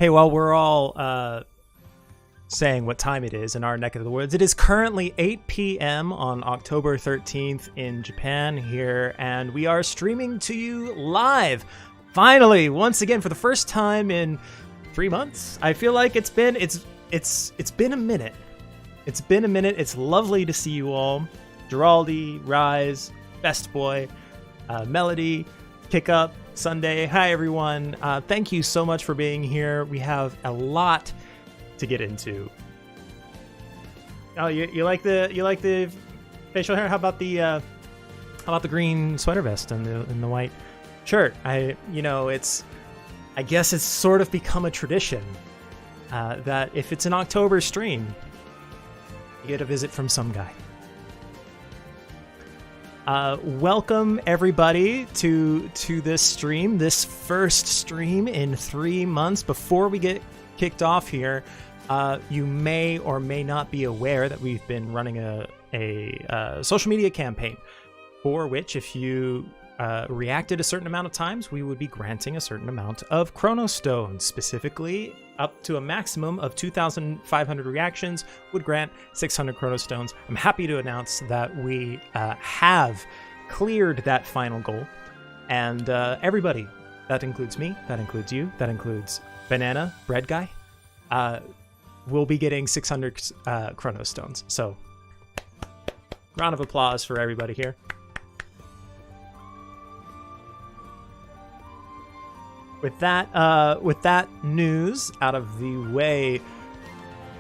Hey, while we're all saying what time it is in our neck of the woods, it is currently 8 p.m. on October 13th in Japan here, and we are streaming to you live. Finally, once again, for the first time in 3 months. I feel like it's been a minute. It's been a minute. It's lovely to see you all. Giraldi, Rise, Best Boy, Melody, Kick Up, Sunday. Hi everyone. Thank you so much for being here. We have a lot to get into. Oh, you like the facial hair? How about the green sweater vest and the white shirt? I guess it's sort of become a tradition that if it's an October stream, you get a visit from some guy. Welcome everybody to this stream, this first stream in 3 months. Before we get kicked off here, you may or may not be aware that we've been running a social media campaign for which, if you reacted a certain amount of times, we would be granting a certain amount of chronostones. Specifically, up to a maximum of 2,500 reactions would grant 600 chronostones. I'm happy to announce that we have cleared that final goal, and everybody, that includes me, that includes you, that includes Banana, Bread Guy, will be getting 600 chronostones. So, round of applause for everybody here. With that news out of the way,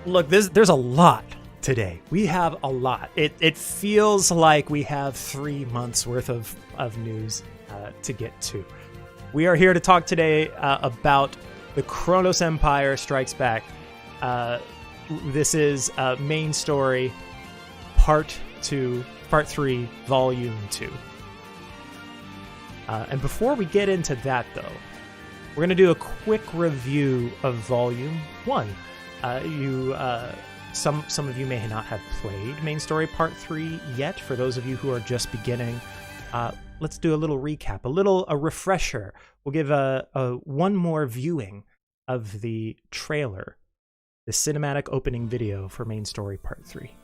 look, there's a lot today. We have a lot. It feels like we have 3 months worth of news to get to. We are here to talk today about the Kronos Empire Strikes Back. This is main story, part 3, volume 2. And before we get into that, though, we're going to do a quick review of Volume 1. Some of you may not have played Main Story Part 3 yet. For those of you who are just beginning, let's do a little recap, a refresher. We'll give a one more viewing of the trailer, the cinematic opening video for Main Story Part 3.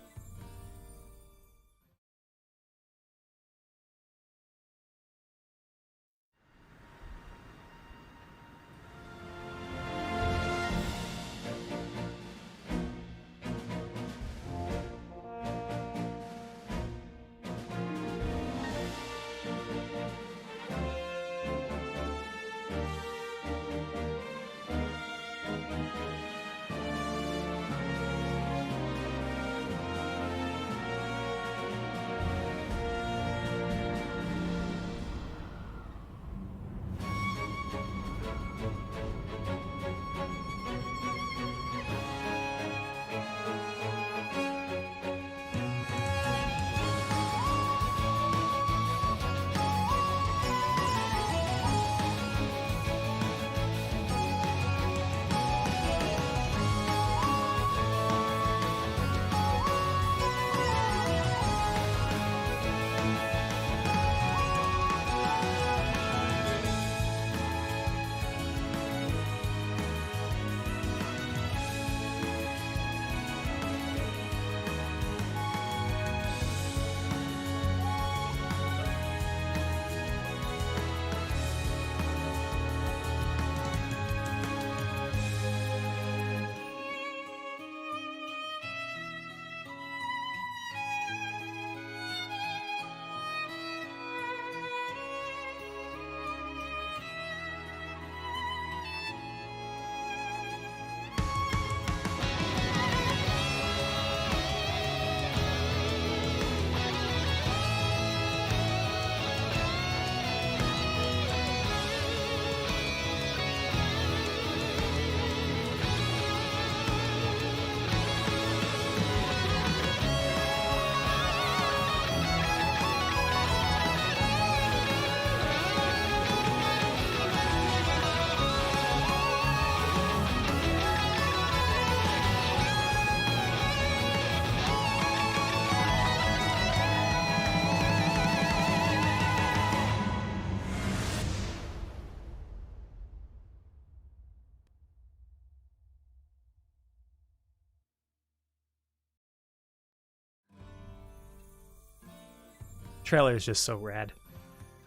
Trailer is just so rad.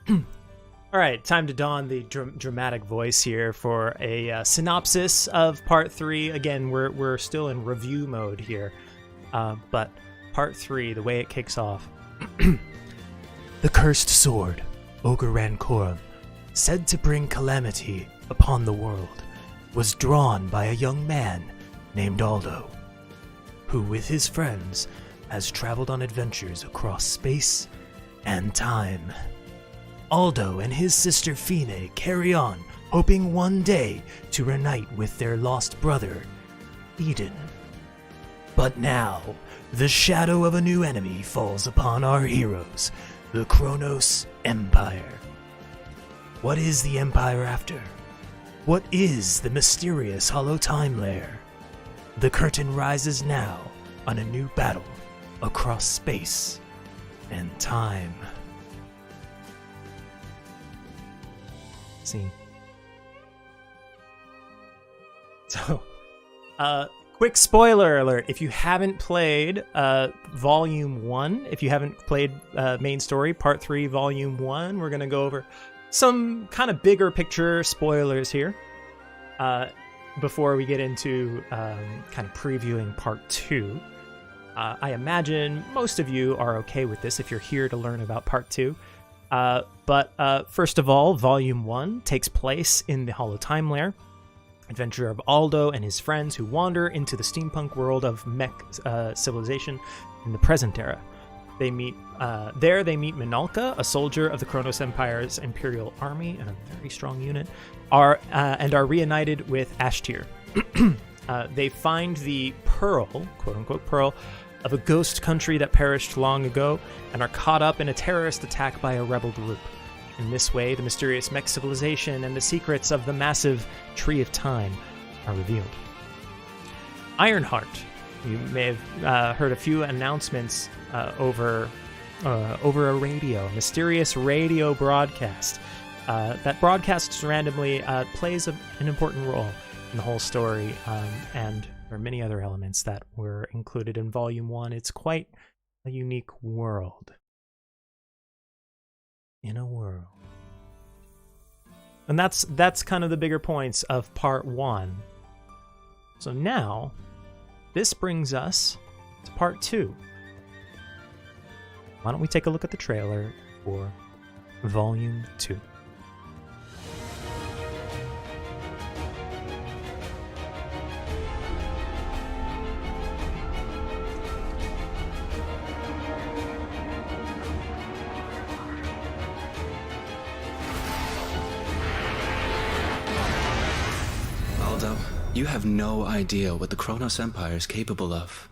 All right, time to don the dramatic voice here for a synopsis of Part 3. Again, we're still in review mode here, but Part 3, the way it kicks off. The cursed sword, Ogre Rancorum, said to bring calamity upon the world, was drawn by a young man named Aldo, who with his friends has traveled on adventures across space and time. Aldo and his sister Fine carry on, hoping one day to reunite with their lost brother, Eden. But now, the shadow of a new enemy falls upon our heroes, the Kronos Empire. What is the Empire after? What is the mysterious Hollow Time Lair? The curtain rises now on a new battle across space and time. Scene. So, quick spoiler alert. If you haven't played Volume 1, if you haven't played Main Story, Part 3, Volume 1, we're going to go over some kind of bigger picture spoilers here before we get into kind of previewing Part 2. I imagine most of you are okay with this if you're here to learn about Part 2. But first of all, Volume 1 takes place in the Hollow Time Lair, adventure of Aldo and his friends who wander into the steampunk world of mech civilization in the present era. They meet Minalka, a soldier of the Kronos Empire's Imperial Army and a very strong unit, and are reunited with Ashtir. They find the pearl, quote-unquote pearl, of a ghost country that perished long ago and are caught up in a terrorist attack by a rebel group. In this way, the mysterious mech civilization and the secrets of the massive Tree of Time are revealed. Ironheart. You may have heard a few announcements over a radio, a mysterious radio broadcast. That broadcast randomly plays an important role in the whole story, and there are many other elements that were included in Volume 1. It's quite a unique world. In a world. And that's kind of the bigger points of Part 1. So now, this brings us to Part 2. Why don't we take a look at the trailer for Volume 2? You have no idea what the Kronos Empire is capable of.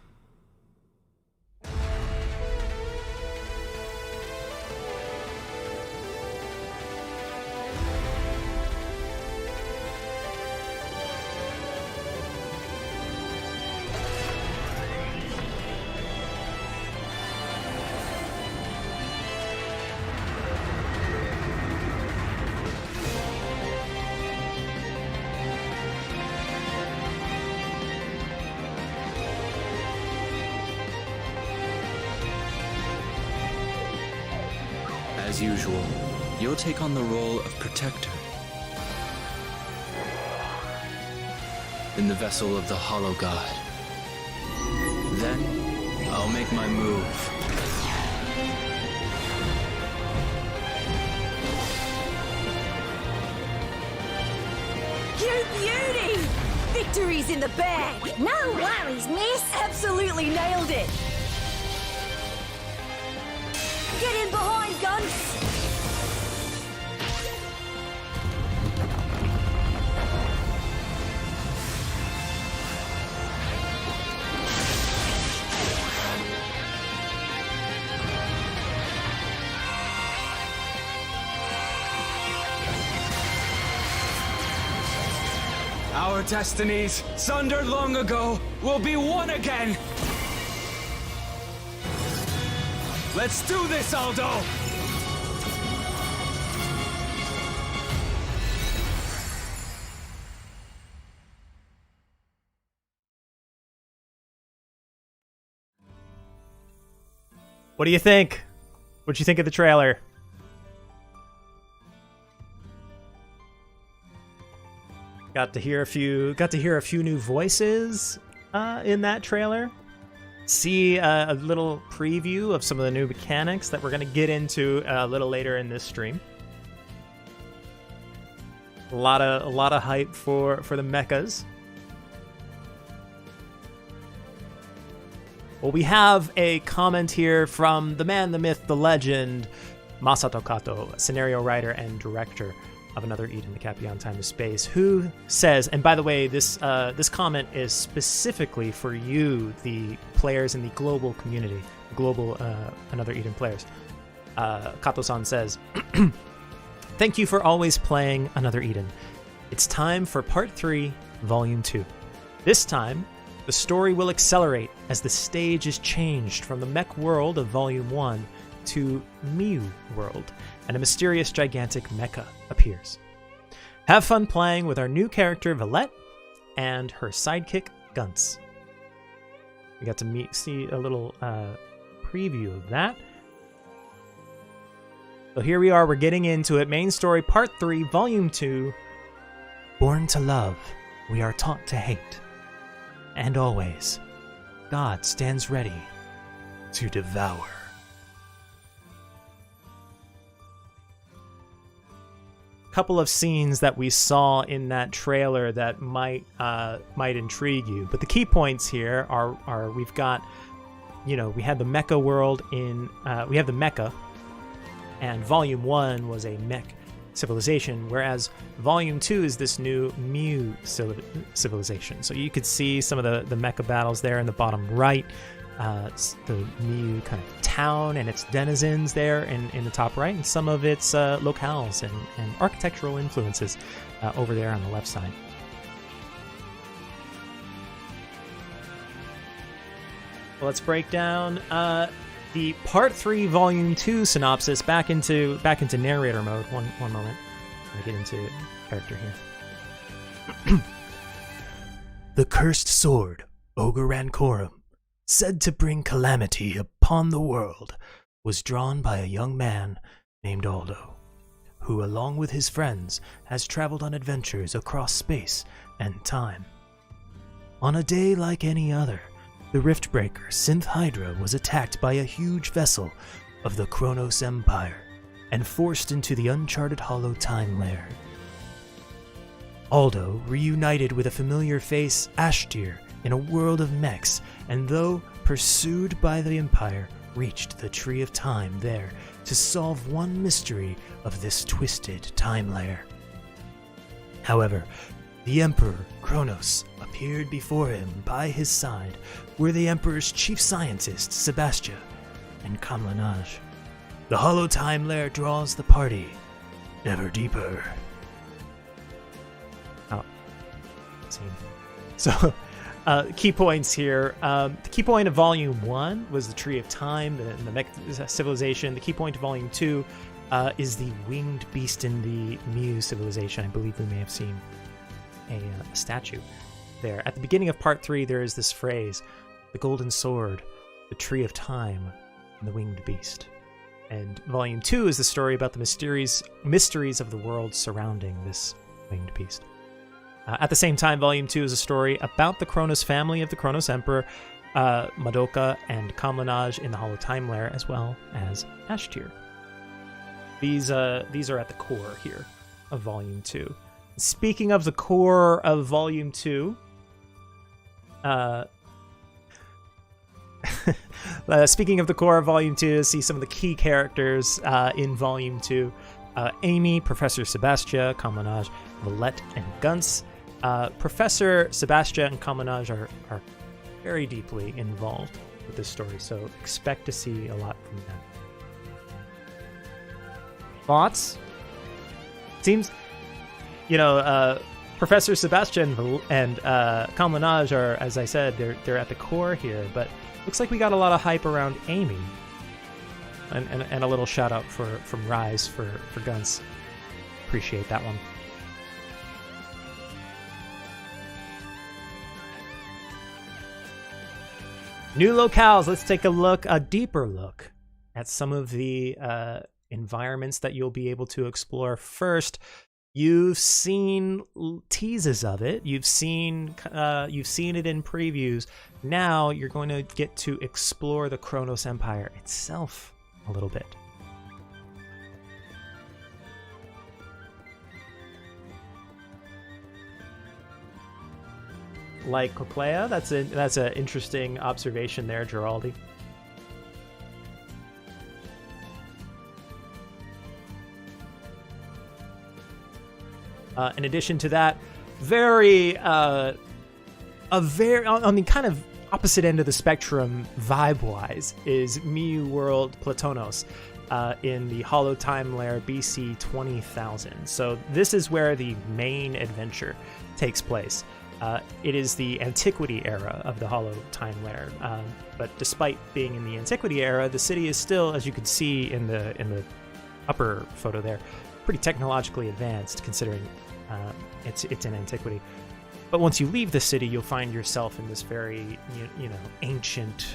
As usual, you'll take on the role of protector in the vessel of the Hollow God. Then, I'll make my move. You beauty! Victory's in the bag! No worries, miss! Absolutely nailed it! Get in behind, guns! Our destinies, sundered long ago, will be one again! Let's do this, Aldo! What do you think? What'd you think of the trailer? Got to hear a few new voices in that trailer. See a little preview of some of the new mechanics that we're going to get into a little later in this stream. A lot of hype for the mechas. Well, we have a comment here from the man, the myth, the legend, Masato Kato, scenario writer and director of Another Eden, the Cat Beyond Time and Space, who says, and by the way, this comment is specifically for you, the players in the global community, global Another Eden players. Kato-san says, "Thank you for always playing Another Eden. It's time for Part 3, Volume 2. This time, the story will accelerate as the stage is changed from the mech world of Volume 1 to Miu world, and a mysterious gigantic mecha appears. Have fun playing with our new character Velette and her sidekick Gunts." We got to see a little preview of that. So here we are, we're getting into it. Main story, Part 3, Volume 2. Born to love, we are taught to hate. And always, God stands ready to devour. Couple of scenes that we saw in that trailer that might intrigue you, but the key points here are we've got, we had the mecha world we have the mecha, and Volume 1 was a mech civilization, whereas Volume 2 is this new Miu civilization. So you could see some of the mecha battles there in the bottom right, the Miu kind of town and its denizens there in the top right, and some of its locales and architectural influences over there on the left side. Well, let's break down the Part 3 Volume 2 synopsis back into narrator mode. One moment. I'm going to get into character here. The cursed sword, Ogre Rancorum, said to bring calamity upon the world, was drawn by a young man named Aldo, who, along with his friends, has traveled on adventures across space and time. On a day like any other, the Riftbreaker Synth Hydra was attacked by a huge vessel of the Kronos Empire and forced into the uncharted hollow time lair. Aldo reunited with a familiar face, Ashtir, in a world of mechs, and though pursued by the Empire, reached the Tree of Time there to solve one mystery of this twisted time lair. However, the Emperor, Kronos, appeared before him. By his side were the Emperor's chief scientists, Sebastia and Kamlanaj. The hollow time lair draws the party ever deeper. So, key points here. The key point of Volume 1 was the Tree of Time, the mech civilization. The key point of Volume 2 is the winged beast in the Miu civilization. I believe we may have seen a statue there. At the beginning of Part 3, there is this phrase, the golden sword, the Tree of Time, and the winged beast. And Volume 2 is the story about the mysteries of the world surrounding this winged beast. At the same time, Volume 2 is a story about the Kronos family of the Kronos Emperor, Madoka and Kamlanaj in the Hollow Time Lair, as well as Ashtir. These are at the core here of Volume 2. Speaking of the core of Volume 2, see some of the key characters in Volume 2. Amy, Professor Sebastia, Kamlanaj, Velette, and Gunts. Professor Sebastia and Kamlanaj are very deeply involved with this story, so expect to see a lot from them. Thoughts? Seems, Professor Sebastian and Kamlanaj are, as I said, they're at the core here, but looks like we got a lot of hype around Amy. And a little shout out from Rise for Guns. Appreciate that one. New locales. Let's take a deeper look at some of the environments that you'll be able to explore. First, you've seen teases of it. You've seen it in previews. Now you're going to get to explore the Kronos Empire itself a little bit. Like Coplea, that's an interesting observation there, Giraldi. In addition to that, on the kind of opposite end of the spectrum, vibe-wise, is Miu World Platonos in the Hollow Time Lair BC 20,000. So this is where the main adventure takes place. It is the Antiquity era of the Hollow Time Lair, but despite being in the Antiquity era, the city is still, as you can see in the upper photo there, pretty technologically advanced considering it's in Antiquity. But once you leave the city, you'll find yourself in this very ancient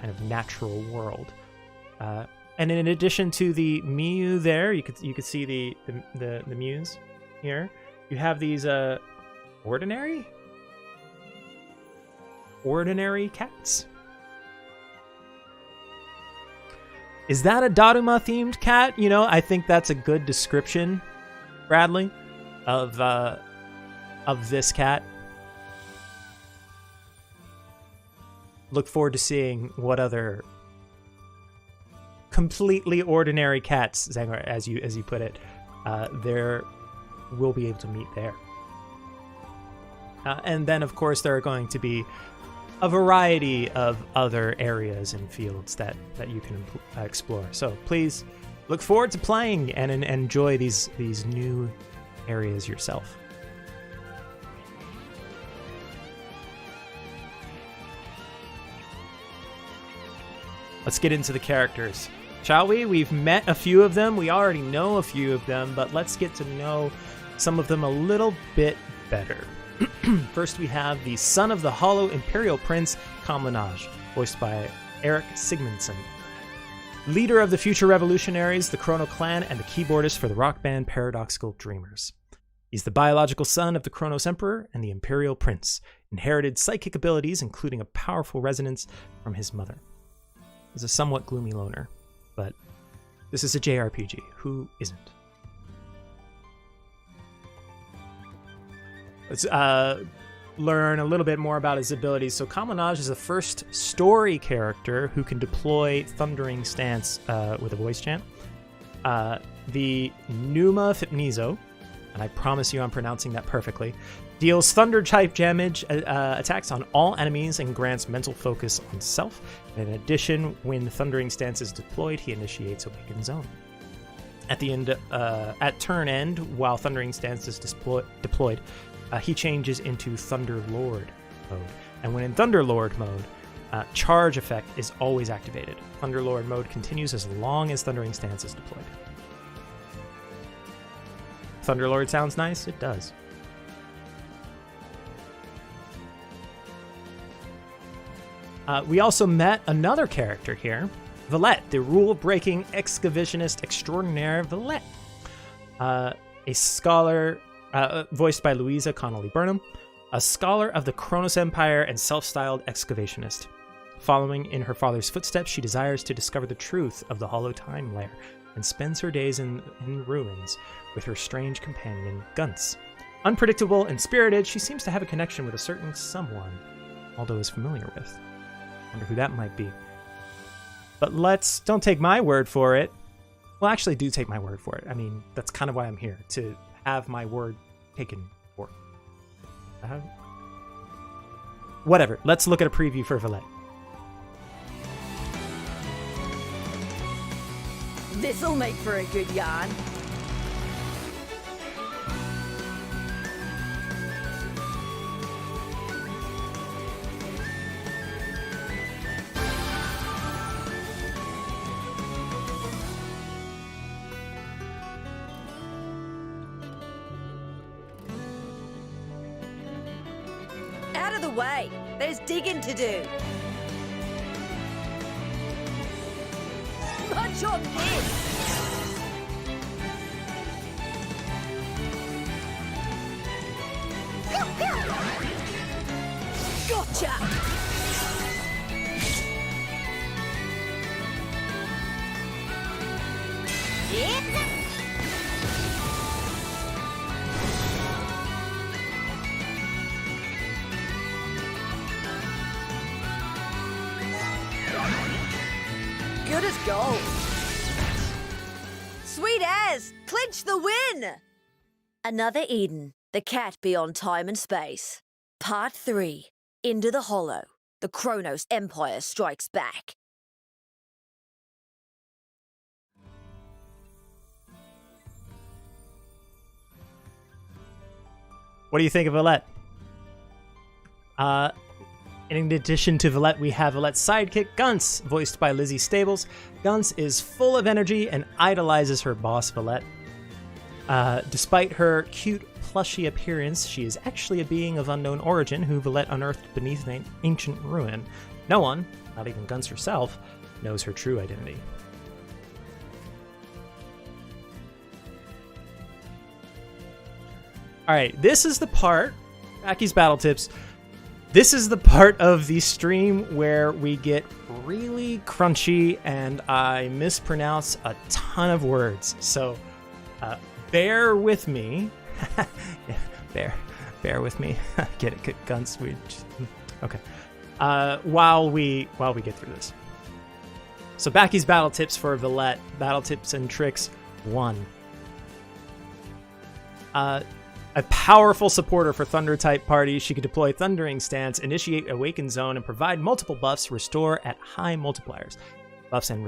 kind of natural world. And in addition to the Miu there, you could see the Mius here. You have these ordinary cats. Is that a Daruma themed cat? I think that's a good description, Bradley, of this cat. Look forward to seeing what other completely ordinary cats, Zangor, as you put it, there will be able to meet there. And then, of course, there are going to be a variety of other areas and fields that you can explore. So please look forward to playing and enjoy these new areas yourself. Let's get into the characters, shall we? We've met a few of them. We already know a few of them, but let's get to know some of them a little bit better. First, we have the son of the Hollow Imperial Prince, Kamlanaj, voiced by Eric Sigmundson. Leader of the future revolutionaries, the Chrono Clan, and the keyboardist for the rock band Paradoxical Dreamers. He's the biological son of the Kronos Emperor and the Imperial Prince, inherited psychic abilities, including a powerful resonance from his mother. He's a somewhat gloomy loner, but this is a JRPG. Who isn't? Let's learn a little bit more about his abilities. So Kamlanaj is the first story character who can deploy Thundering Stance with a voice chant. The Numa Fipnizo, and I promise you I'm pronouncing that perfectly, deals thunder-type damage attacks on all enemies and grants mental focus on self. And in addition, when Thundering Stance is deployed, he initiates Awakened Zone. At the end, at turn end, while Thundering Stance is deployed, he changes into Thunder Lord mode. And when in Thunder Lord mode, charge effect is always activated. Thunder Lord mode continues as long as Thundering Stance is deployed. Thunder Lord sounds nice? It does. We also met another character here, Velette, the rule-breaking excavationist extraordinaire Velette. A scholar, voiced by Louisa Connolly Burnham, a scholar of the Kronos Empire and self-styled excavationist. Following in her father's footsteps, she desires to discover the truth of the Hollow Time Lair and spends her days in ruins with her strange companion, Gunts. Unpredictable and spirited, she seems to have a connection with a certain someone Aldo is familiar with. Wonder who that might be. But don't take my word for it. Well, actually, do take my word for it. I mean, that's kind of why I'm here, to have my word taken for. Whatever. Let's look at a preview for Velette. This'll make for a good yarn. Out of the way. There's digging to do. Not Watch on this! Gotcha! Good as gold. Sweet as! Clinch the win! Another Eden, the cat beyond time and space. Part 3. Into the Hollow. The Kronos Empire strikes back. What do you think of Velette? In addition to Velette, we have Velette's sidekick, Gunce, voiced by Lizzie Stables. Gunce is full of energy and idolizes her boss, Velette. Despite her cute, plushy appearance, she is actually a being of unknown origin who Velette unearthed beneath an ancient ruin. No one, not even Gunce herself, knows her true identity. Alright, this is the part, Backy's Battle Tips, this is the part of the stream where we get really crunchy and I mispronounce a ton of words. So, bear with me. Yeah, bear with me. Get it, Gunce. Okay. While we get through this. So Backy's Battle Tips for Velette. Battle Tips and Tricks 1. A powerful supporter for Thunder-type parties, she could deploy Thundering Stance, initiate Awaken Zone, and provide multiple buffs, restore at high multipliers. Buffs and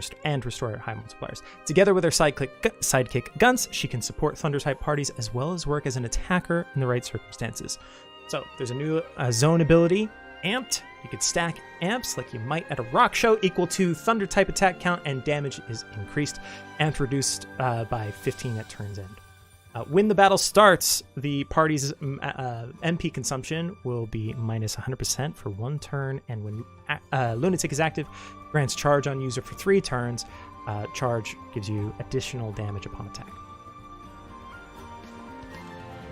restore at high multipliers. Together with her sidekick Gunce, she can support Thunder-type parties as well as work as an attacker in the right circumstances. So there's a new zone ability, Amped. You could stack amps like you might at a rock show, equal to Thunder-type attack count, and damage is increased. Amped reduced by 15 at turn's end. When the battle starts, the party's MP consumption will be minus 100% for 1 turn, and when Lunatic is active, grants charge on user for 3 turns. Charge gives you additional damage upon attack.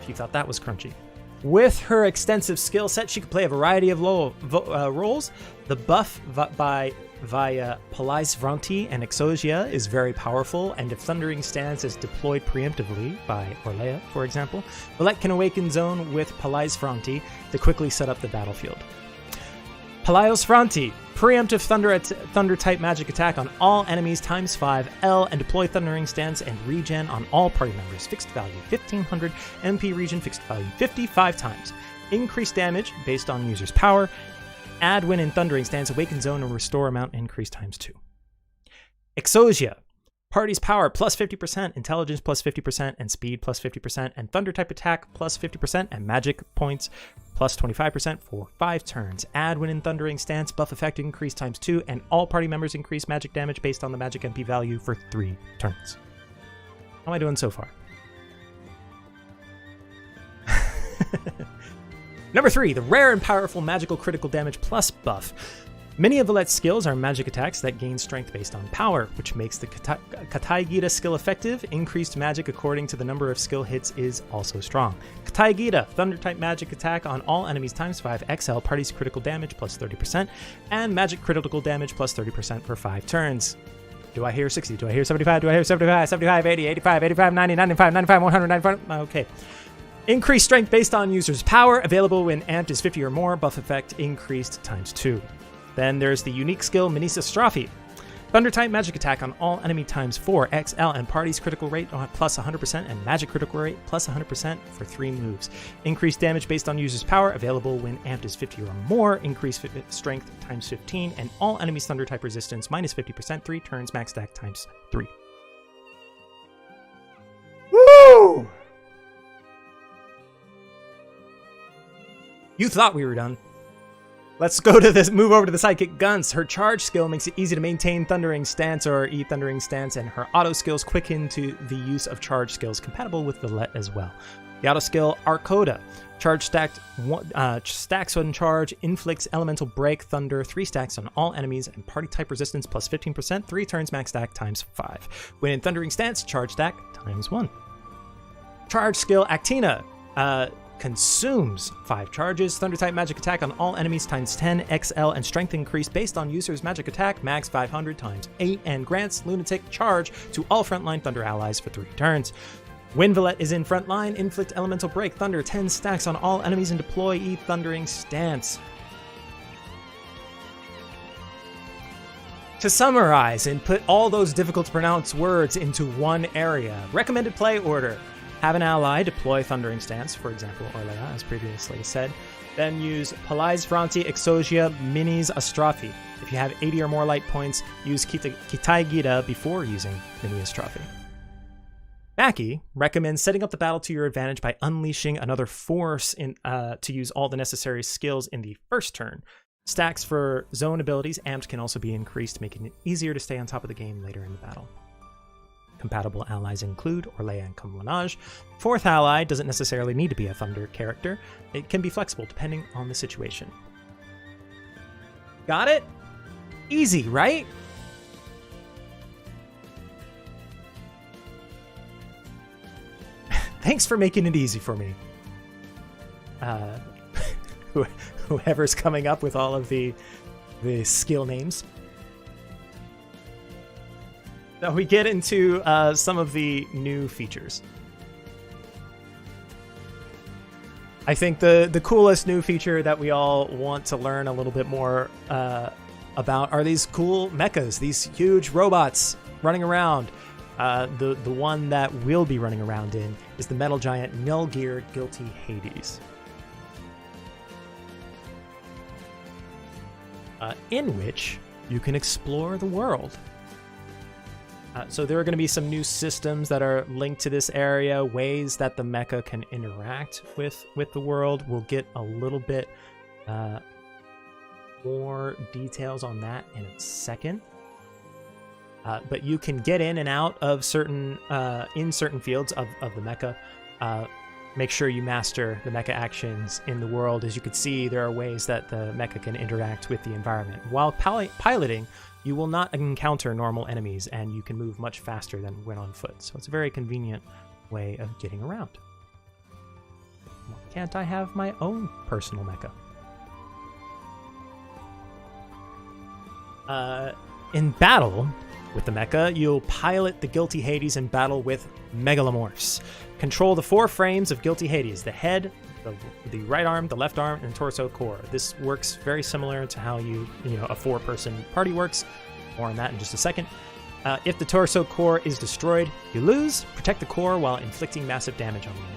If you thought that was crunchy. With her extensive skill set, she can play a variety of roles. The buff via Palais Vranti and Exosia is very powerful, and if Thundering Stance is deployed preemptively by Orlea, for example, Velette can Awaken Zone with Palais Vranti to quickly set up the battlefield. Palais Vranti, preemptive Thunder-type magic attack on all enemies times 5 L, and deploy Thundering Stance and regen on all party members. Fixed value 1500, MP regen fixed value 55 times. Increased damage based on user's power. Add when in Thundering Stance, Awaken Zone, and restore amount increase times 2. Exosia. Party's power plus 50%, intelligence plus 50%, and speed plus 50%, and Thunder-type attack plus 50%, and magic points plus 25% for 5 turns. Add when in Thundering Stance, buff effect increase times 2, and all party members increase magic damage based on the magic MP value for 3 turns. How am I doing so far? Number 3, the rare and powerful magical critical damage plus buff. Many of Velette's skills are magic attacks that gain strength based on power, which makes the Katai Gita skill effective. Increased magic according to the number of skill hits is also strong. Katai Gita, Thunder-type magic attack on all enemies times 5 XL, party's critical damage plus 30%, and magic critical damage plus 30% for 5 turns. Do I hear 60? Do I hear 75? Do I hear 75? 75, 80, 85, 85, 90, 95, 95, 100, 95. Okay. Increased strength based on user's power, available when amped is 50 or more, buff effect increased times 2. Then there's the unique skill Minisa Strophe. Thunder-type magic attack on all enemy times 4 XL, and party's critical rate plus 100%, and magic critical rate plus 100% for 3 moves. Increased damage based on user's power, available when amped is 50 or more, increased strength times 15, and all enemies Thunder-type resistance minus 50%, 3 turns, max stack times 3. Woo! You thought we were done. Let's go to this. Move over to the sidekick Gunce. Her charge skill makes it easy to maintain Thundering Stance or E-Thundering Stance, and her auto skills quicken to the use of charge skills compatible with Velette as well. The auto skill Arcoda. Charge stacks on charge, inflicts elemental break, thunder, 3 stacks on all enemies, and party type resistance plus 15%, 3 turns max stack times 5. When in thundering stance, charge stack times 1. Charge skill Actina. Consumes 5 charges, thunder type magic attack on all enemies times 10, XL and strength increase based on user's magic attack, max 500 times 8, and grants lunatic charge to all frontline thunder allies for 3 turns. When Velette is in front line, inflict elemental break, thunder 10 stacks on all enemies and deploy thundering stance. To summarize and put all those difficult to pronounce words into one area, recommended play order. Have an ally deploy thundering stance, for example, Orlea, as previously said. Then use Palais Franti Exosia Minis Astrafi. If you have 80 or more light points, use Kitai Gita before using Mini Astrafi. Backy recommends setting up the battle to your advantage by unleashing another force to use all the necessary skills in the first turn. Stacks for zone abilities amped can also be increased, making it easier to stay on top of the game later in the battle. Compatible allies include Orlea and Comlanage. 4th ally doesn't necessarily need to be a Thunder character. It can be flexible depending on the situation. Got it? Easy, right? Thanks for making it easy for me. Whoever's coming up with all of the skill names. Now we get into some of the new features. I think the coolest new feature that we all want to learn a little bit more about are these cool mechas, these huge robots running around. The one that we'll be running around in is the metal giant Nilgear Guilty Hades. In which you can explore the world. So there are going to be some new systems that are linked to this area, ways that the mecha can interact with the world. We'll get a little bit more details on that in a second. But you can get in and out of certain fields of the mecha. Make sure you master the mecha actions in the world. As you can see, there are ways that the mecha can interact with the environment. While piloting, you will not encounter normal enemies, and you can move much faster than when on foot. So it's a very convenient way of getting around. Why can't I have my own personal mecha? In battle with the mecha, you'll pilot the Guilty Hades in battle with Megalomorphs. Control the 4 frames of Guilty Hades: the head, the right arm, the left arm, and torso core. This works very similar to how a 4-person party works. More on that in just a second. If the torso core is destroyed, you lose. Protect the core while inflicting massive damage on the enemy.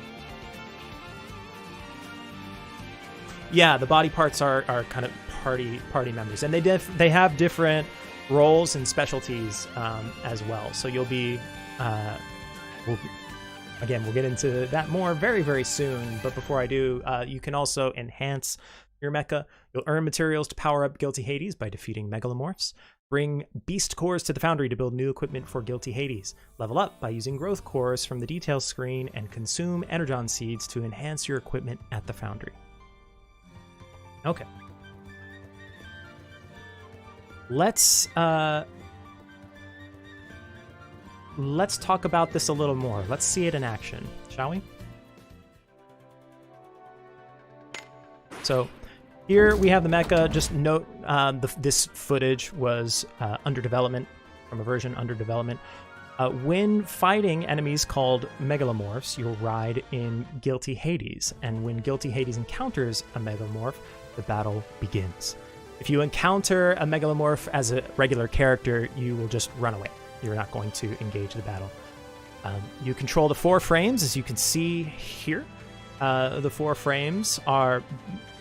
Yeah, the body parts are kind of party members, and they have different roles and specialties as well. So you'll be we'll get into that more very, very soon. But before I do, you can also enhance your mecha. You'll earn materials to power up Guilty Hades by defeating Megalomorphs. Bring beast cores to the foundry to build new equipment for Guilty Hades. Level up by using growth cores from the details screen, and consume energon seeds to enhance your equipment at the foundry. Okay. Let's talk about this a little more. Let's see it in action, shall we? So here we have the mecha. Just note this footage was under development, from a version under development. When fighting enemies called Megalomorphs, you'll ride in Guilty Hades, and when Guilty Hades encounters a Megalomorph, the battle begins. If you encounter a Megalomorph as a regular character, you will just run away. You're not going to engage the battle. You control the 4 frames, as you can see here. The 4 frames are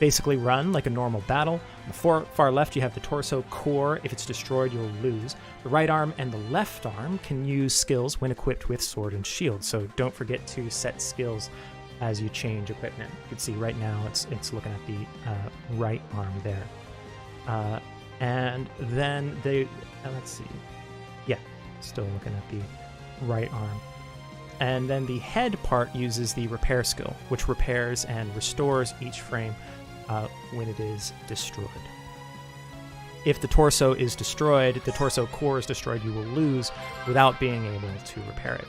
basically run like a normal battle. On the far left, you have the torso core. If it's destroyed, you'll lose. The right arm and the left arm can use skills when equipped with sword and shield. So don't forget to set skills as you change equipment. You can see right now it's looking at the right arm there. And then let's see. Yeah, still looking at the right arm. and then the head part uses the repair skill, which repairs and restores each frame when it is destroyed. If the torso is destroyed, the torso core is destroyed, you will lose without being able to repair it.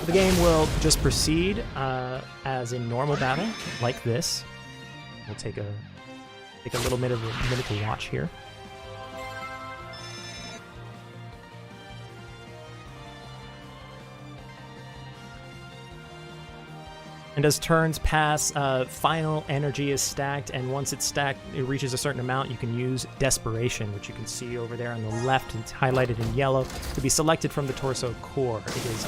The game will just proceed as in normal battle, like this. We'll take a little minute to watch here. And as turns pass, final energy is stacked, and once it's stacked, it reaches a certain amount, you can use Desperation, which you can see over there on the left. It's highlighted in yellow to be selected from the torso core. It is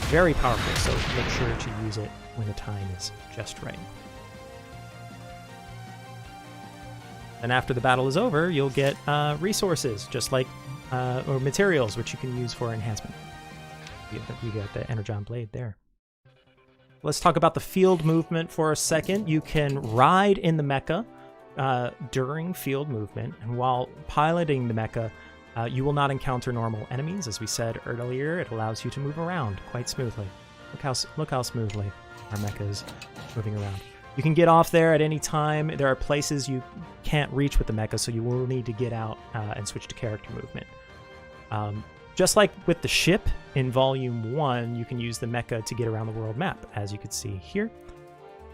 very powerful, so make sure to use it when the time is just right. And after the battle is over, you'll get resources, just like, or materials, which you can use for enhancement. You got the Energon Blade there. Let's talk about the field movement for a second. You can ride in the mecha during field movement, and while piloting the mecha, you will not encounter normal enemies. As we said earlier, it allows you to move around quite smoothly. Look how smoothly our mecha is moving around. You can get off there at any time. There are places you can't reach with the mecha, so you will need to get out and switch to character movement. Just like with the ship in Volume 1, you can use the mecha to get around the world map, as you can see here.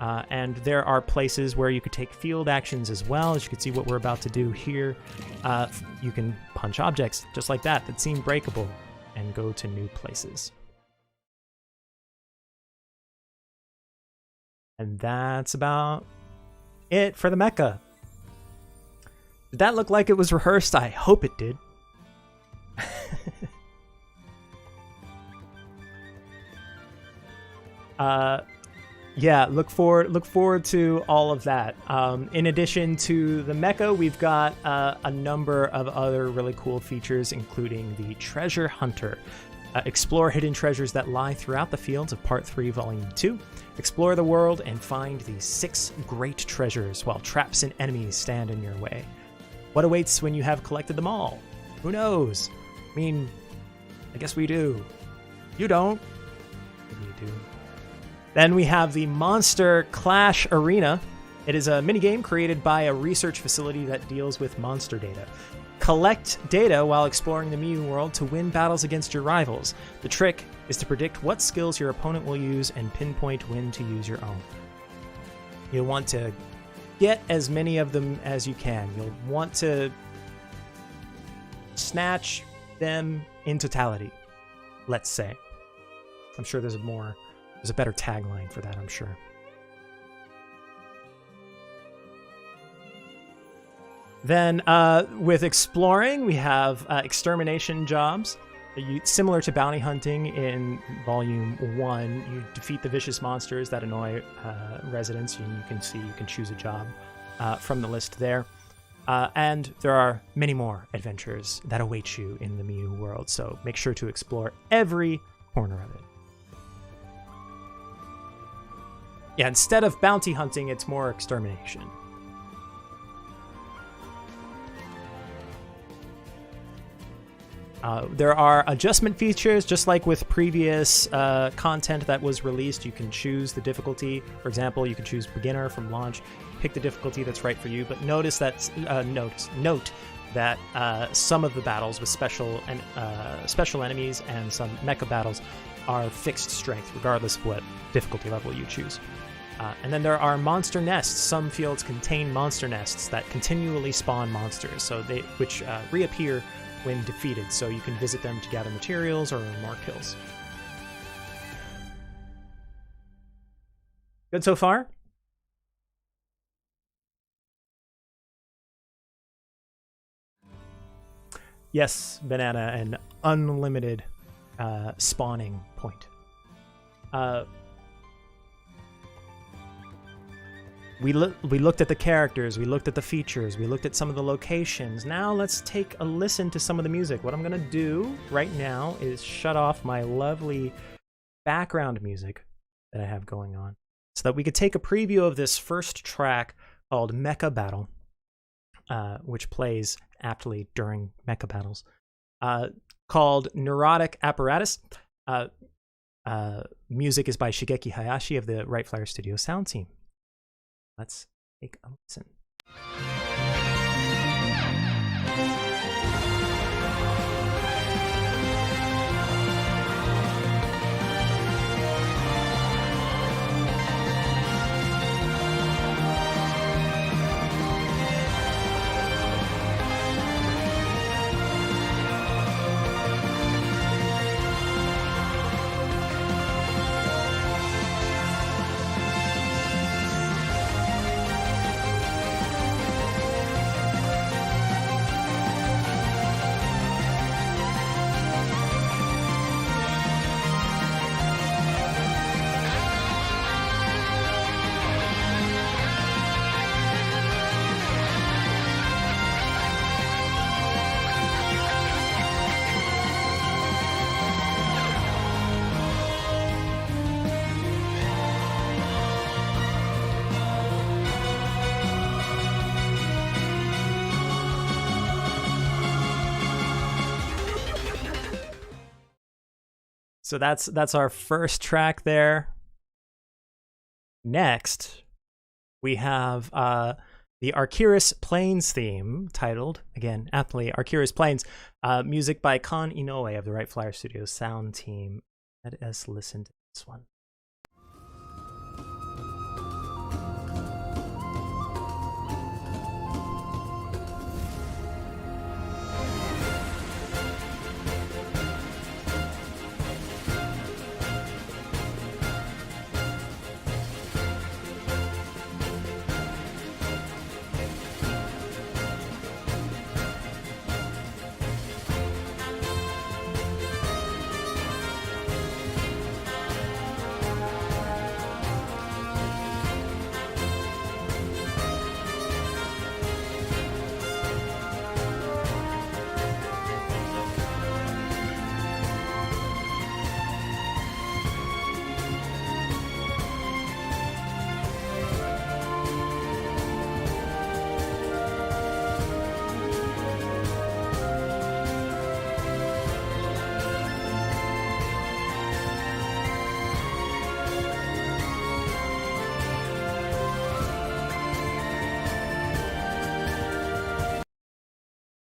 And there are places where you could take field actions as well. As you can see what we're about to do here. You can punch objects just like that seem breakable and go to new places. And that's about it for the mecha. Did that look like it was rehearsed? I hope it did. Yeah, look forward to all of that. In addition to the mecha, we've got a number of other really cool features, including the Treasure Hunter. Explore hidden treasures that lie throughout the fields of Part 3, Volume 2. Explore the world and find the 6 great treasures while traps and enemies stand in your way. What awaits when you have collected them all? Who knows? I mean, I guess we do. You don't. Maybe you do. Then we have the Monster Clash Arena. It is a minigame created by a research facility that deals with monster data. Collect data while exploring the Mew world to win battles against your rivals. The trick is to predict what skills your opponent will use and pinpoint when to use your own. You'll want to get as many of them as you can. You'll want to snatch them in totality, let's say. I'm sure there's a better tagline for that, I'm sure. Then with exploring, we have extermination jobs. Similar to bounty hunting in Volume 1, you defeat the vicious monsters that annoy residents, and you can choose a job from the list there. And there are many more adventures that await you in the Mew world, so make sure to explore every corner of it. Yeah, instead of bounty hunting, it's more extermination. There are adjustment features, just like with previous content that was released. You can choose the difficulty. For example, you can choose beginner from launch, pick the difficulty that's right for you. But notice that note that some of the battles with special enemies and some mecha battles are fixed strength, regardless of what difficulty level you choose. And then there are monster nests. Some fields contain monster nests that continually spawn monsters, which reappear when defeated, so you can visit them to gather materials or more kills. Good so far? Yes, Banana, an unlimited spawning point. We looked at the characters, we looked at the features, we looked at some of the locations. Now let's take a listen to some of the music. What I'm going to do right now is shut off my lovely background music that I have going on so that we could take a preview of this first track called Mecha Battle, which plays aptly during mecha battles. called Neurotic Apparatus. Music is by Shigeki Hayashi of the Right Flyer Studio sound team. Let's take a listen. So that's our first track there. Next, we have the Arcturus Plains theme, titled, again, aptly, Arcturus Plains, music by Kan Inoue of the Right Flyer Studios sound team. Let us listen to this one.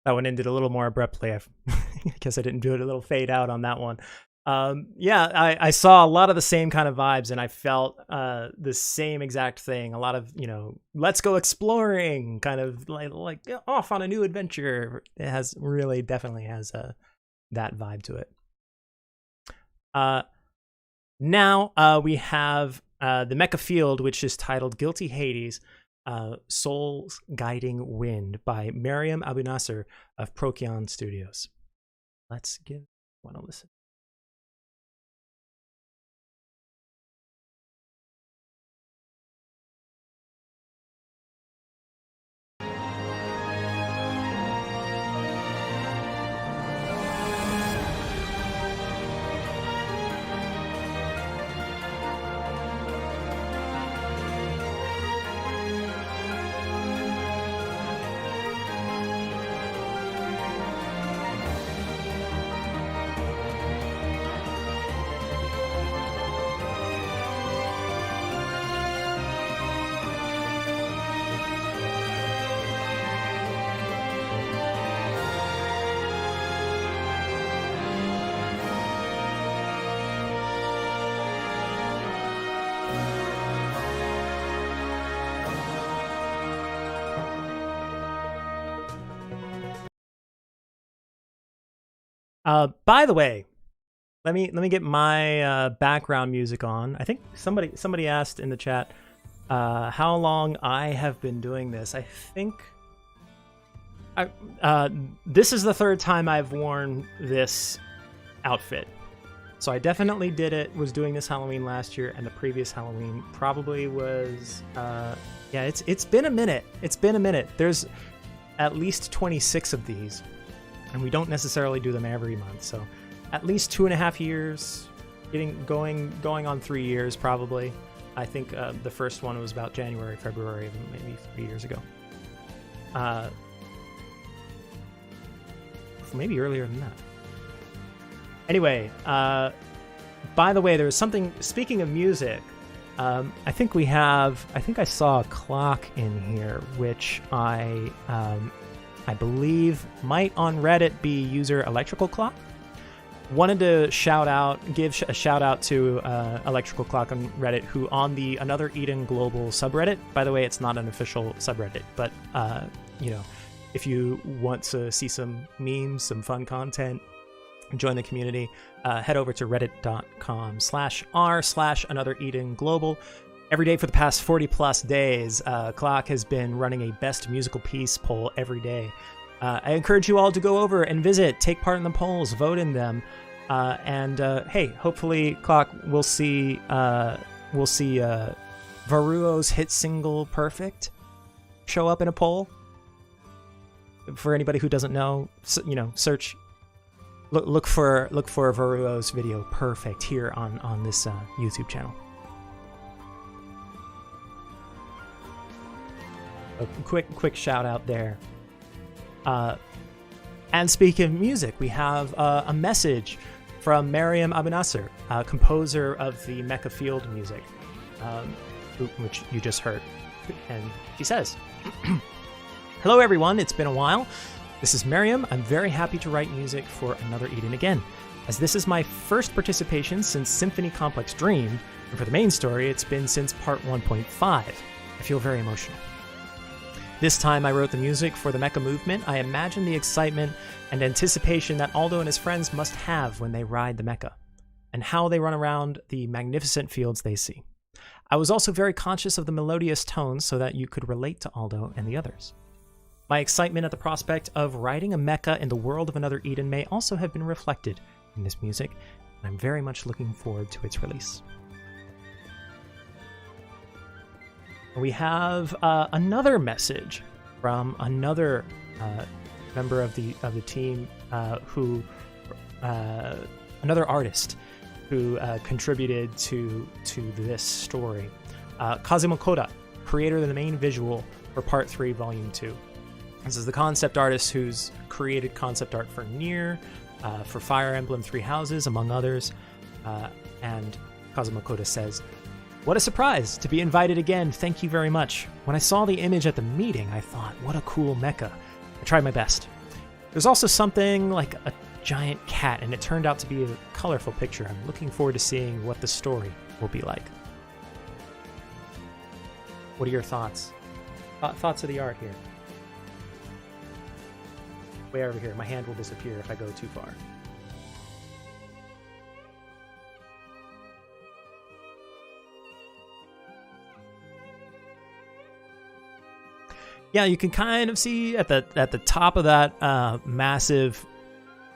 That one ended a little more abruptly. I guess I didn't do it a little fade out on that one. Yeah, I saw a lot of the same kind of vibes, and I felt the same exact thing. A lot of, let's go exploring, kind of like off on a new adventure. It has really definitely has that vibe to it. Now we have the Mecha Field, which is titled Guilty Hades. Soul's Guiding Wind by Mariam Abu Nasser of Procyon Studios. Let's give one a listen. By the way, let me get my background music on. I think somebody asked in the chat how long I have been doing this. I think this is the third time I've worn this outfit. So I definitely was doing this Halloween last year, and the previous Halloween probably was yeah, it's been a minute. It's been a minute. There's at least 26 of these. And we don't necessarily do them every month, so at least 2.5 years, going on 3 years probably. I think the first one was about January, February, maybe 3 years ago. Maybe earlier than that. Anyway, by the way, there was something, speaking of music, I think I saw a clock in here, which I believe might on Reddit be user Electrical Clock. Wanted to give a shout out to Electrical Clock on Reddit, who on the Another Eden Global subreddit, by the way, it's not an official subreddit, but if you want to see some memes, some fun content, join the community, head over to reddit.com/r/Another Eden Global. Every day for the past 40 plus days, Clock has been running a best musical piece poll every day. I encourage you all to go over and visit, take part in the polls, vote in them, and hey, hopefully, Clock, we'll see Varuo's hit single "Perfect" show up in a poll. For anybody who doesn't know, search, look for Varuo's video "Perfect" here on this YouTube channel. A quick shout out there. And speaking of music, we have a message from Mariam Abenasser, composer of the Mecha Field music, which you just heard. And she says, "Hello everyone, it's been a while. This is Mariam. I'm very happy to write music for Another Eden again, as this is my first participation since Symphony Complex Dream, and for the main story, it's been since part 1.5. I feel very emotional. This time I wrote the music for the mecha movement. I imagine the excitement and anticipation that Aldo and his friends must have when they ride the mecha, and how they run around the magnificent fields they see. I was also very conscious of the melodious tones so that you could relate to Aldo and the others. My excitement at the prospect of riding a mecha in the world of Another Eden may also have been reflected in this music, and I'm very much looking forward to its release." We have another message from another member of the team, another artist who contributed to this story. Kazuma Koda, creator of the main visual for Part 3, Volume 2. This is the concept artist who's created concept art for Nier, for Fire Emblem Three Houses, among others. And Kazuma Koda says, "What a surprise to be invited again. Thank you very much. When I saw the image at the meeting, I thought, what a cool mecha. I tried my best. There's also something like a giant cat, and it turned out to be a colorful picture. I'm looking forward to seeing what the story will be like." What are your thoughts? Thoughts of the art here? Way over here. My hand will disappear if I go too far. Yeah, you can kind of see at the top of that massive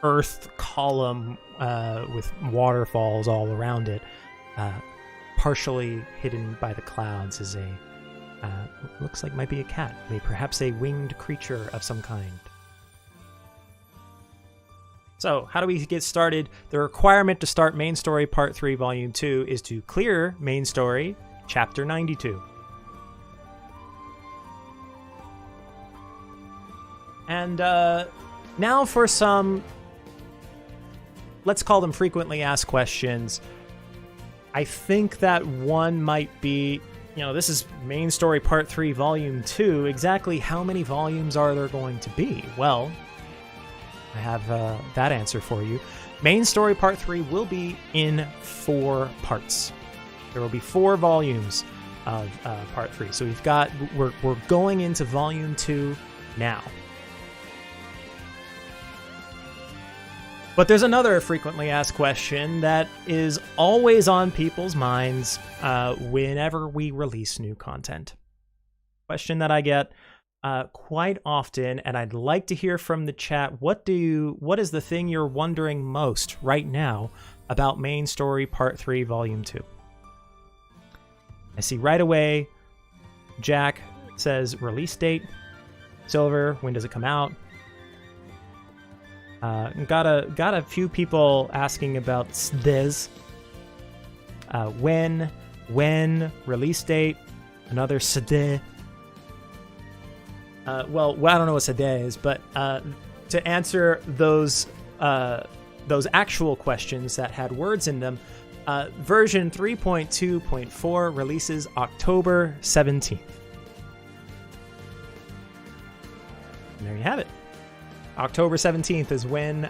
earth column with waterfalls all around it, partially hidden by the clouds, is looks like might be a cat, perhaps a winged creature of some kind. So, how do we get started? The requirement to start Main Story Part 3 Volume 2 is to clear Main Story Chapter 92. And now for some, let's call them frequently asked questions. I think that one might be, this is Main Story Part 3 Volume 2. Exactly how many volumes are there going to be? Well, I have that answer for you. Main Story Part 3 will be in 4 parts. There will be 4 volumes of Part 3. So we're going into Volume 2 now. But there's another frequently asked question that is always on people's minds whenever we release new content. Question that I get quite often, and I'd like to hear from the chat. What is the thing you're wondering most right now about Main Story Part 3 Volume 2? I see right away Jack says release date. Silver, when does it come out? Got a few people asking about SDES. When, release date, another SDE. Well, I don't know what SDE is, but to answer those those actual questions that had words in them, version 3.2.4 releases October 17th. And there you have it. October 17th is when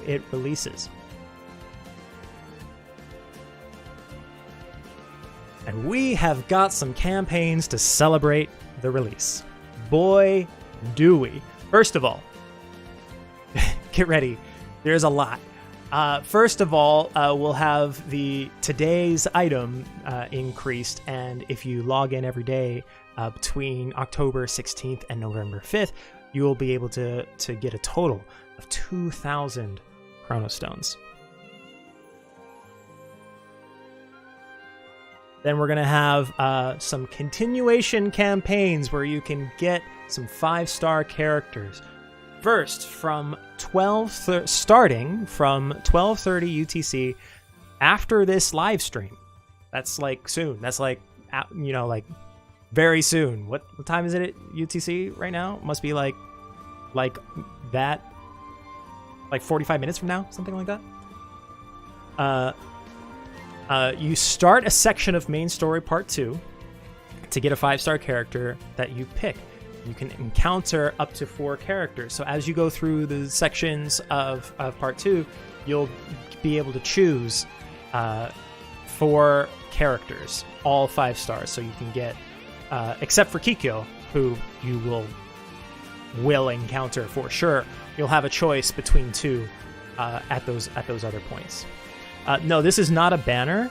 it releases. And we have got some campaigns to celebrate the release. Boy, do we. First of all, get ready. There's a lot. First of all, we'll have the today's item increased, and if you log in every day between October 16th and November 5th, you will be able to get a total of 2,000 Chronostones. Then we're going to have some continuation campaigns where you can get some 5-star characters. First, starting from 12:30 UTC after this live stream. That's like soon. That's like, like very soon. What time is it at UTC right now? Must be like that, like 45 minutes from now, something like that. You start a section of main story part 2 to get a 5-star character that you pick. You can encounter up to 4 characters. So as you go through the sections of part 2, you'll be able to choose 4 characters, all 5 stars. So you can get, except for Kikyo, who you will encounter for sure. You'll have a choice between 2 at those other points. No, this is not a banner,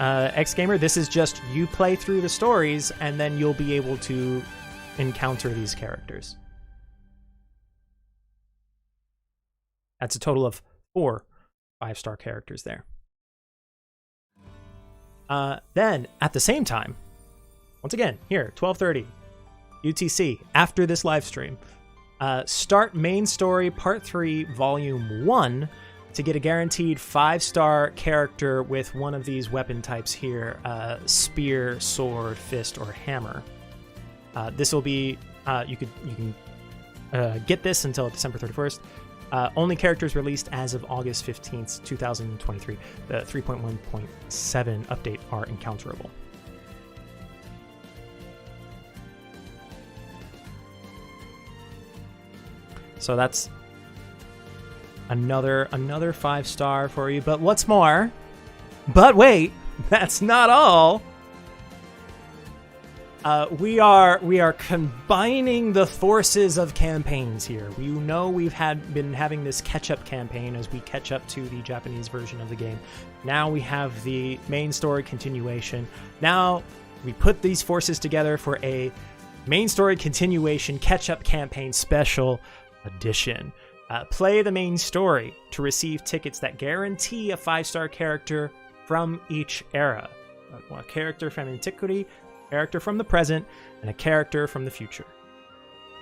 X-Gamer. This is just you play through the stories, and then you'll be able to encounter these characters. That's a total of 4 5-star characters there. Then, at the same time, once again, here, 12:30 UTC, after this live stream, start Main Story Part 3, Volume 1, to get a guaranteed 5-star character with one of these weapon types here, spear, sword, fist, or hammer. This will be, you can get this until December 31st. Only characters released as of August 15th, 2023. The 3.1.7 update are encounterable. So that's another 5-star for you. But what's more? But wait, that's not all. We are combining the forces of campaigns here. We know we've been having this catch-up campaign as we catch up to the Japanese version of the game. Now we have the main story continuation. Now we put these forces together for a main story continuation catch-up campaign special edition. Play the main story to receive tickets that guarantee a 5-star character from each era. A character from antiquity, a character from the present, and a character from the future.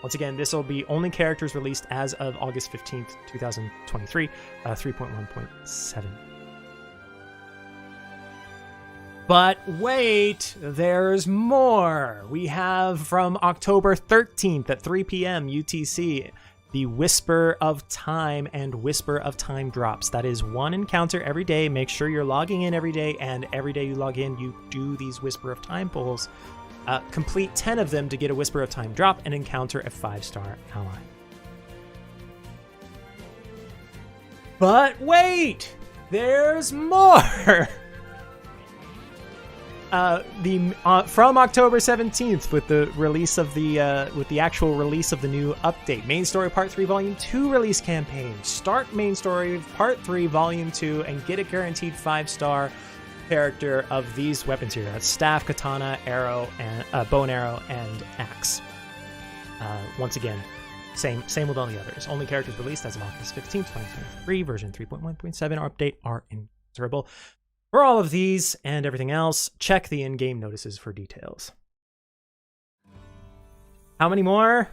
Once again, this will be only characters released as of August 15th, 2023, 3.1.7. But wait, there's more! We have from October 13th at 3 p.m. UTC, the Whisper of Time and Whisper of Time drops. That is 1 encounter every day. Make sure you're logging in every day, and every day you log in, you do these Whisper of Time pulls. Complete 10 of them to get a Whisper of Time drop and encounter a 5-star ally. But wait! There's more! From October 17th, with the release of the actual release of the new update, Main Story Part 3 Volume 2 release campaign. Start Main Story Part 3 Volume 2 and get a guaranteed 5-star character of these weapons here. That's staff, katana, arrow, and bow and arrow, and axe. Once again, same with all the others. Only characters released as of August 15th, 2023. Version 3.1.7 update are insertable. For all of these and everything else, check the in-game notices for details. How many more?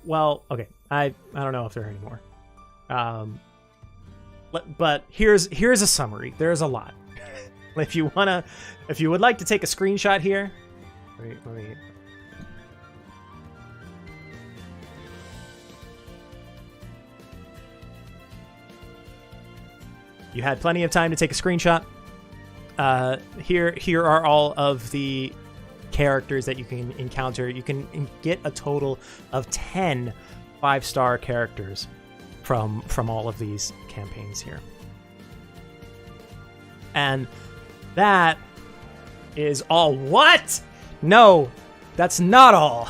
Well, okay, I don't know if there are any more. But here's a summary. There's a lot. If you would like to take a screenshot here, let me. You had plenty of time to take a screenshot. Here are all of the characters that you can encounter. You can get a total of 10 5-star characters from all of these campaigns here. And that is all. What? No, that's not all.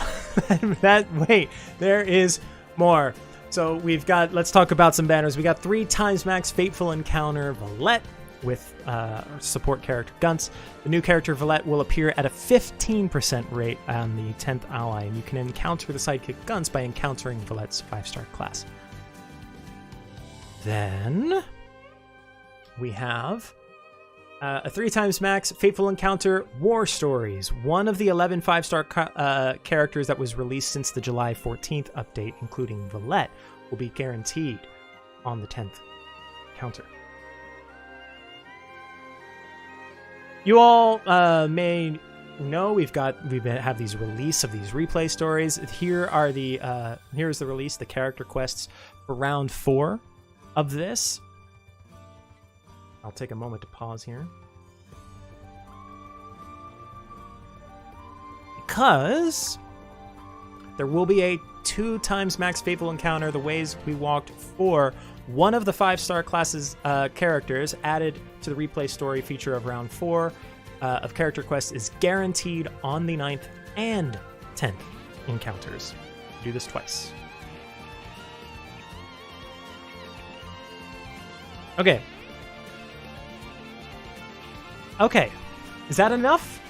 Wait, there is more. So we've got, let's talk about some banners. We got 3 times max Fateful Encounter Velette with support character Gunts. The new character Velette will appear at a 15% rate on the 10th ally, and you can encounter the sidekick Gunts by encountering Velette's 5-star class. Then we have a 3 times max Fateful Encounter War Stories. One of the 11 5-star characters that was released since the July 14th update, including Velette, will be guaranteed on the 10th encounter. You all may know we have these release of these replay stories. Here's the release, the character quests for round 4 of this. I'll take a moment to pause here. Because there will be a 2 times max Fateful Encounter, The Ways We Walked, for one of the 5-star classes characters added to the replay story feature of round 4 of character quests is guaranteed on the 9th and 10th encounters. Do this twice. Okay. Okay, is that enough?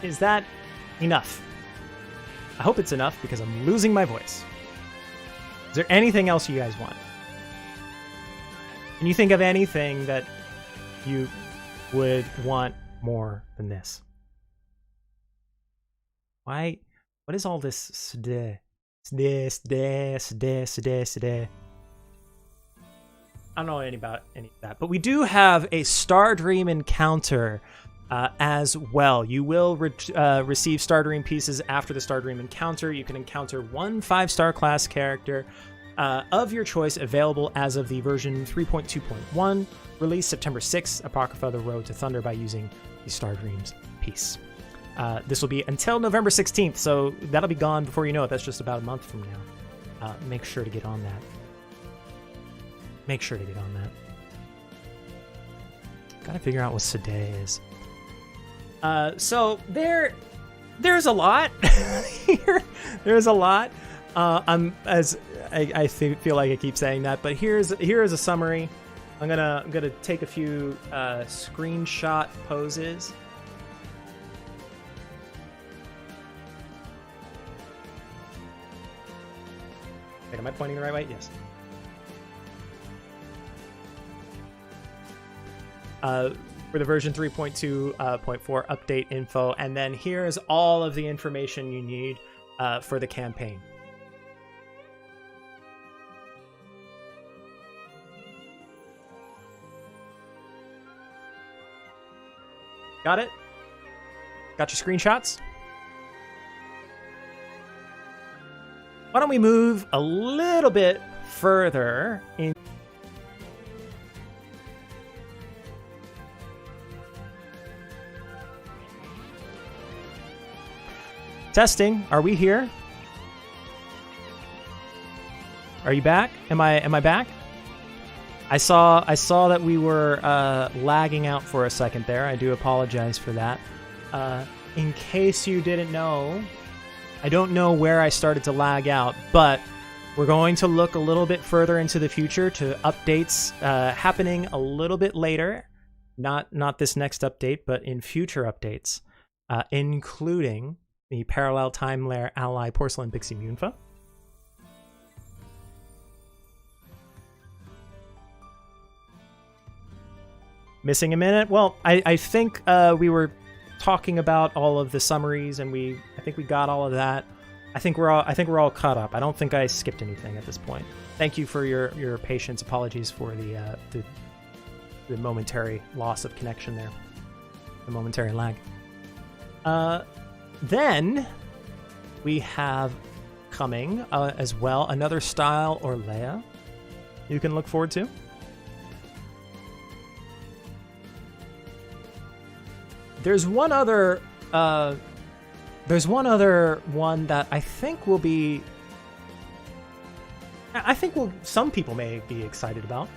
Is that enough? I hope it's enough because I'm losing my voice. Is there anything else you guys want? Can you think of anything that you would want more than this? Why? What is all this sde? I don't know about any of that, but we do have a Star Dream encounter as well. You will receive Star Dream pieces after the Star Dream encounter. You can encounter 1 5-star class character of your choice, available as of the version 3.2.1, released September 6th, Apocrypha: The Road to Thunder, by using the Star Dreams piece. This will be until November 16th, so that'll be gone before you know it. That's just about a month from now. Make sure to get on that. Make sure to get on that. Gotta figure out what Sade is. So there's a lot here. There's a lot. I feel like I keep saying that, but here is a summary. I'm gonna take a few screenshot poses. Wait, am I pointing the right way? Yes. For the version 3.2.4 update info, and then here's all of the information you need for the campaign. Got it? Got your screenshots? Why don't we move a little bit further in? Testing. Are we here? Are you back? Am I back? I saw that we were lagging out for a second there. I do apologize for that. In case you didn't know, I don't know where I started to lag out, but we're going to look a little bit further into the future to updates happening a little bit later. Not this next update, but in future updates, including the Parallel Time Layer Ally Porcelain Pixie Munfa. Missing a minute? Well, I think we were talking about all of the summaries, and I think we got all of that. I think we're all caught up. I don't think I skipped anything at this point. Thank you for your patience. Apologies for the momentary loss of connection there, the momentary lag. Then we have coming as well another style or Leia you can look forward to. There's one other one that I think will be. I think some people may be excited about.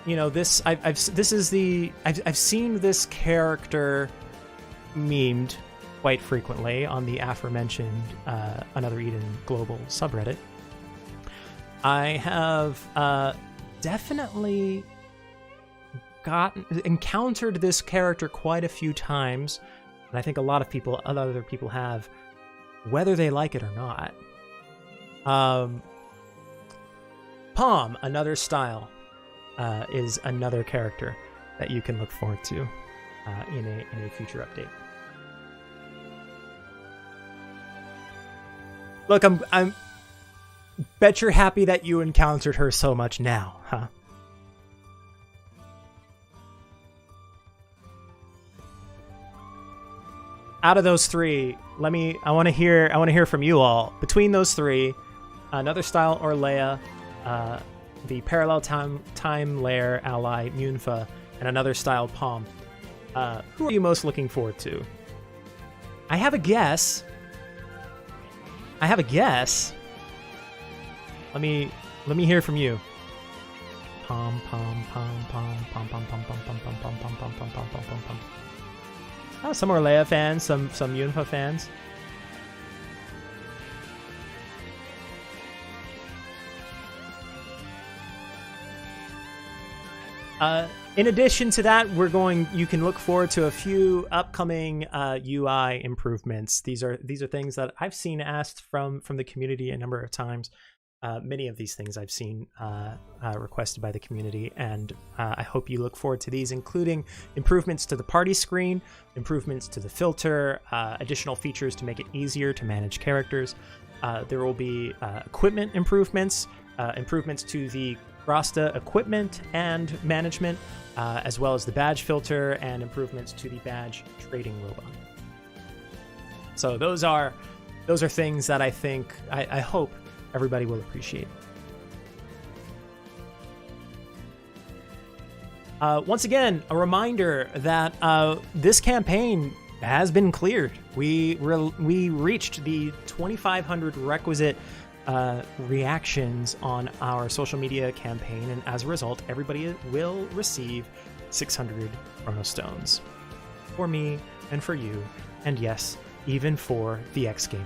You know, this I've seen this character memed quite frequently on the aforementioned Another Eden global subreddit. I have definitely encountered this character quite a few times, and I think a lot of other people have, whether they like it or not. Palm, Another Style, is another character that you can look forward to in a future update. Look, I'm bet you're happy that you encountered her so much now, huh? Out of those three, I want to hear from you all. Between those three, Another Style or Leia, the Parallel Time Layer ally Munfa, and Another Style Palm. Who are you most looking forward to? I have a guess. Let me hear from you. Palm, palm, palm, palm, palm, palm, palm, palm, palm, palm, palm, palm, palm, palm, palm, palm, palm, palm. Oh, some are Leia fans, some Yunfa fans. In addition to that, you can look forward to a few upcoming UI improvements. These are things that I've seen asked from the community a number of times. Many of these things I've seen requested by the community, and I hope you look forward to these, including improvements to the party screen, improvements to the filter, additional features to make it easier to manage characters. There will be equipment improvements, improvements to the Rasta equipment and management, as well as the badge filter, and improvements to the badge trading robot. So those are things that I think I hope everybody will appreciate. Once again, a reminder that this campaign has been cleared. We reached the 2,500 requisite reactions on our social media campaign, and as a result, everybody will receive 600 Chrono Stones. For me, and for you, and yes, even for the X-Gamer.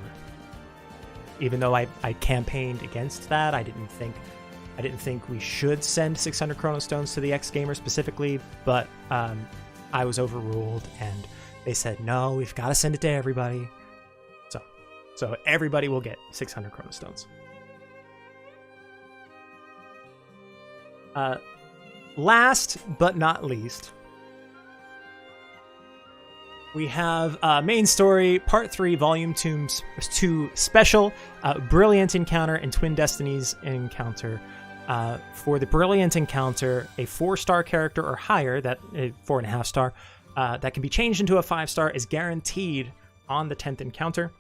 Even though I campaigned against that, I didn't think we should send 600 Chrono Stones to the X-Gamer specifically, but I was overruled, and they said, no, we've got to send it to everybody. So everybody will get 600 Chrono Stones. Last but not least, we have Main Story Part 3 Volume 2 Special, Brilliant Encounter and Twin Destinies Encounter. For the Brilliant Encounter, a 4-star character or higher, that 4.5 star, that can be changed into a 5-star is guaranteed on the 10th encounter.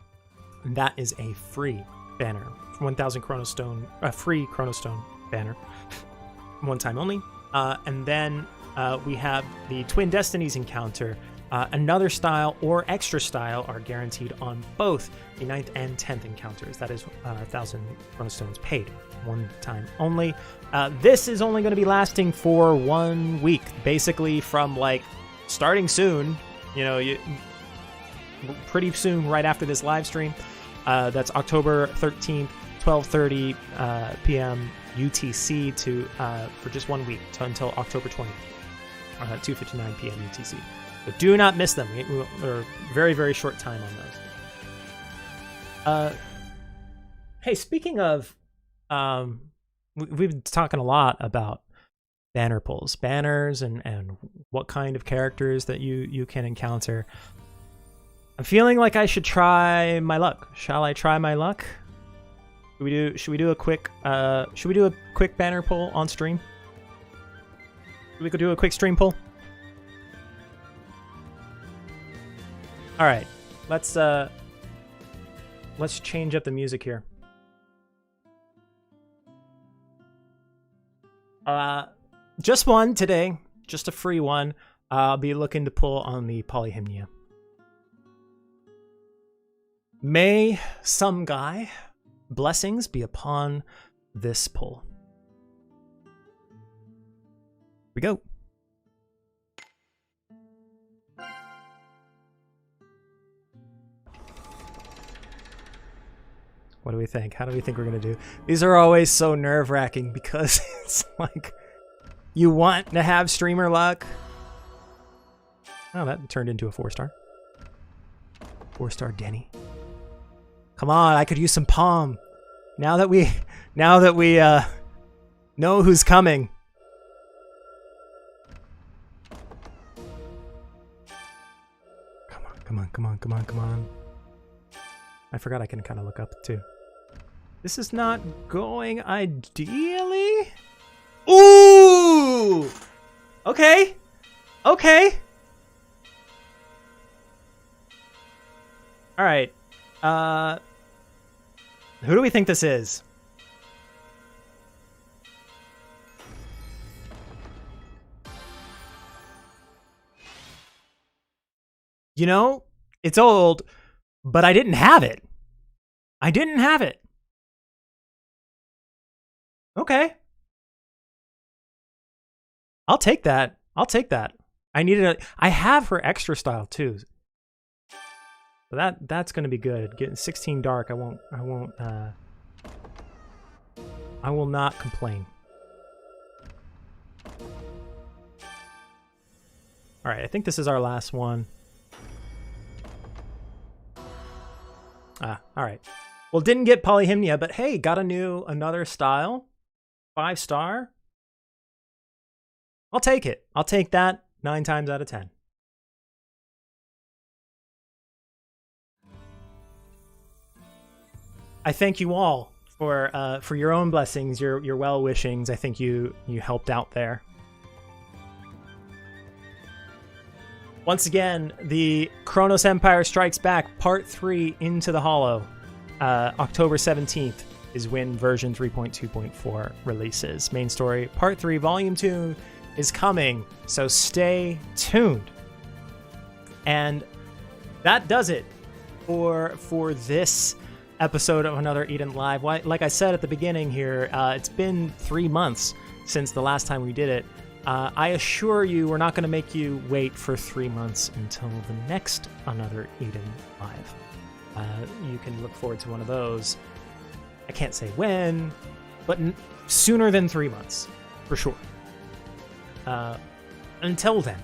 And that is a free banner, 1,000 Chronostone, free Chronostone banner, one time only. And then we have the Twin Destinies encounter. Another style or extra style are guaranteed on both the 9th and 10th encounters. That is 1,000 Chronostones paid, one time only. This is only going to be lasting for 1 week, basically from starting soon, pretty soon right after this live stream. That's October 13th, 12:30 p.m. UTC for just 1 week until October 20th, 2:59 p.m. UTC. But do not miss them. We're very, very short time on those. Hey, speaking of, we've been talking a lot about banner pulls, banners, and what kind of characters that you can encounter. I'm feeling like I should try my luck. Shall I try my luck? Should we do a quick banner pull on stream? Should we go do a quick stream pull? All right, let's change up the music here. Just one today, just a free one. I'll be looking to pull on the Polyhymnia. May some guy blessings be upon this pull. We go. What do we think? How do we think we're going to do? These are always so nerve-wracking because it's like you want to have streamer luck. Oh, that turned into a 4-star. 4-star Denny. Come on, I could use some palm. Now that we know who's coming. Come on. I forgot I can kind of look up too. This is not going ideally. Ooh! Okay. All right. Who do we think this is? You know, it's old, but I didn't have it. Okay. I'll take that. I have her extra style too. So that's going to be good. Getting 16 dark, I will not complain. All right, I think this is our last one. All right. Well, didn't get Polyhymnia, but hey, got another style. 5-star. I'll take it. I'll take that 9 times out of 10. I thank you all for your own blessings, your well wishings. I think you helped out there. Once again, the Kronos Empire Strikes Back Part 3 Into the Hollow, October 17th is when version 3.2.4 releases. Main story Part 3 Volume 2 is coming, so stay tuned. And that does it for this episode of Another Eden Live. Like I said at the beginning here, it's been 3 months since the last time we did it. I assure you we're not going to make you wait for 3 months until the next Another Eden Live. You can look forward to one of those. I can't say when, but sooner than 3 months, for sure. Until then,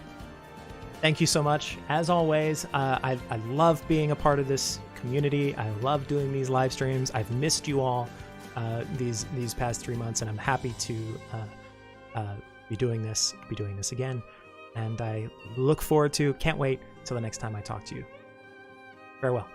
thank you so much. As always, I love being a part of this community. I love doing these live streams. I've missed you all these past 3 months, and I'm happy to be doing this again. And I look forward to, can't wait till the next time I talk to you. Farewell.